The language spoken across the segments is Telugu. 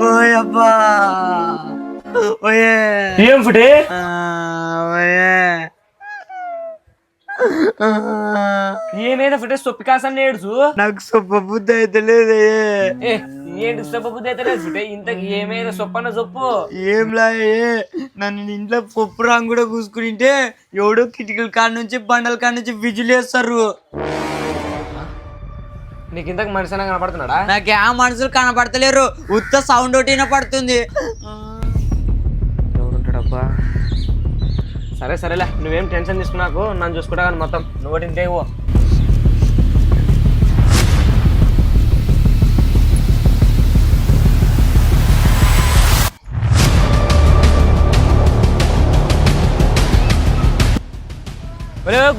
ఓయబ్బా ఓయే ఏం ఫుటే ఓయే ఏమైనా ఫుటే సొప్పి కాసని ఏడుచు నాకు సొప్ప బుద్ధి అయితే లేదే ఏంటి సొప్ప బుద్ధి అయితే లేదు ఫుటే ఇంతకి ఏమైనా సొప్పన్న సొప్పు ఏం లాయే నన్ను ఇంట్లో పప్పు రంగు కూడా పూసుకుంటే ఎవడో కిటికల కాడ నుంచి బండల కాడ నుంచి విజిల్ వేస్తారు. నీకు ఇంతకు మనిషి కనపడుతున్నాడా? నాకే ఆ మనుషులు కనపడతలేరు, ఉత్త సౌండ్ ఒకటి వినపడుతుంది. ఎవరుంటాడబ్బా? సరే సరేలే, నువ్వేం టెన్షన్ తీసుకున్నాకు, నన్ను చూసుకుంటా కానీ మొత్తం నువ్వు ఒకటి ఇంతే పో.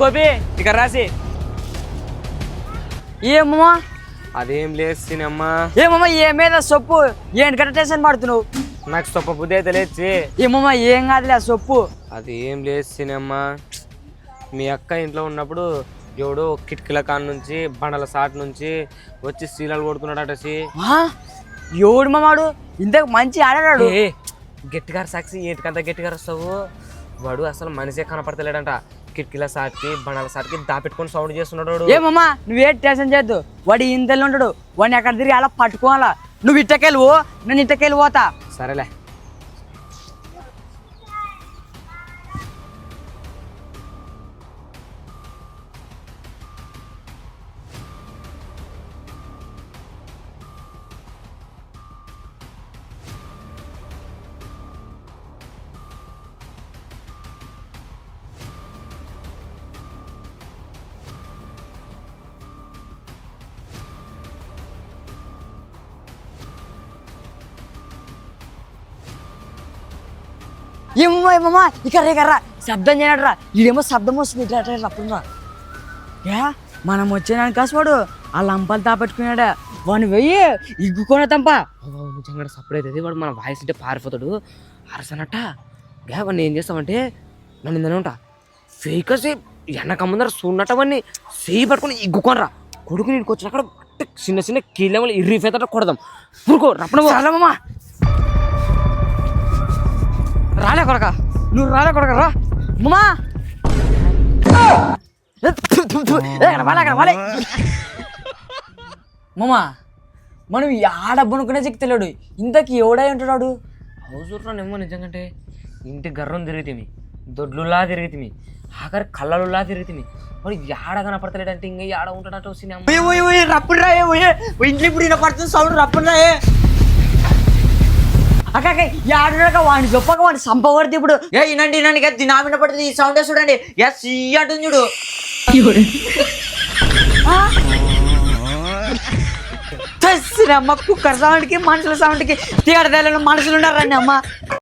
గోపి ఇక్కడ రాసి. ఏమమ్మా అదేం లేదు సినమ్మా. ఏమమ్మా ఏమేదా సొప్పు ఏంటి కట్ట టెన్షన్ పడుతున్నావు? నాకు సొప్ప బుద్ధి అయితే లేచి. ఏమమ్మా ఏం కాదులే సొప్పు. అది ఏం లేదు సినమ్మా, మీ అక్క ఇంట్లో ఉన్నప్పుడు ఎవడో కిటికీల కాడ నుంచి బండల సాట్ నుంచి వచ్చి శీలాలు కొడుతున్నాడట. ఎవడు మామాడు ఇంతకు మంచి ఆడాడు. గట్టిగా సాక్షి ఏంటికంత గట్టిగా వస్తావు? వాడు అసలు మనిషే కనపడతలేడంట. కిటికీల సాటికి బండల సాటికి దాపెట్టుకొని సౌండ్ చేస్తున్నాడు. ఏమమ్మా నువ్వే టెన్షన్ చేయొద్దు, వాడు ఇంతలో ఉంటాడు, వాడిని ఎక్కడ తిరిగి అలా పట్టుకోవాలా. నువ్వు ఇట్టకెళ్ళి పో, నేను ఇట్టకెళ్ళి పోతా. సరేలే. ఏమమ్మా ఏమమ్మా ఇక్కడ రేకర్రా శబ్దం చేయనట్రా, ఇదేమో శబ్దం వస్తుంది అప్పుడురా. మనం వచ్చేదానికి కాసువాడు ఆ లంపాలు తాపెట్టుకున్నాడా, వాడిని వెయ్యి ఇగ్గుకొనే తంప. నిజంగా సపరేట్ అయితే వాడు మన వాయిస్ అంటే పారిపోతాడు అరసనట్ట. వాడిని ఏం చేస్తామంటే నన్ను ఇందనే ఉంటా ఫేకసి వెనక ముందర చూడనట్ట వాడిని చేయి పట్టుకుని ఇగ్గుకొనరా. కొడుకు నీకు వచ్చినక్కడ చిన్న చిన్న కీళ్ళ ఇర్రిఫేతట కొడదాం. పురుకో రప్పనమ్మా. రాలే కొడక, నువ్వు రాలే కొడక రా మమ్మా. మమ్మా మనం ఆడబ్బనుకునే చెక్తలేడు, ఇంతకి ఎవడై ఉంటాడు? అవసరం నిజంకంటే ఇంటి గర్రం తిరుగుతుంది, దొడ్లులా తిరుగుతుంది, ఆఖరి కళ్ళలులా తిరుగుతుంది. మరి ఆడ కనపడతలేడంటే ఇంకా ఆడ ఉంటాడట. సినిమా రప్పుడు రాయే ఇంట్లో ఇప్పుడు వినపడుతుంది సౌండ్. రప్పుడు రాయే అక్క ఆడుక వాడిని చెప్పక వాడిని సంపవర్తి. ఇప్పుడు వినండి వినండి, నా వినపడుతుంది ఈ సౌండ్ చూడండి. ఎస్ అంటుంది చూడు. అమ్మ కుక్కర్ సౌండ్కి మనుషుల సౌండ్కి తేడదేళ్ళ మనుషులు ఉన్నారండి అమ్మ.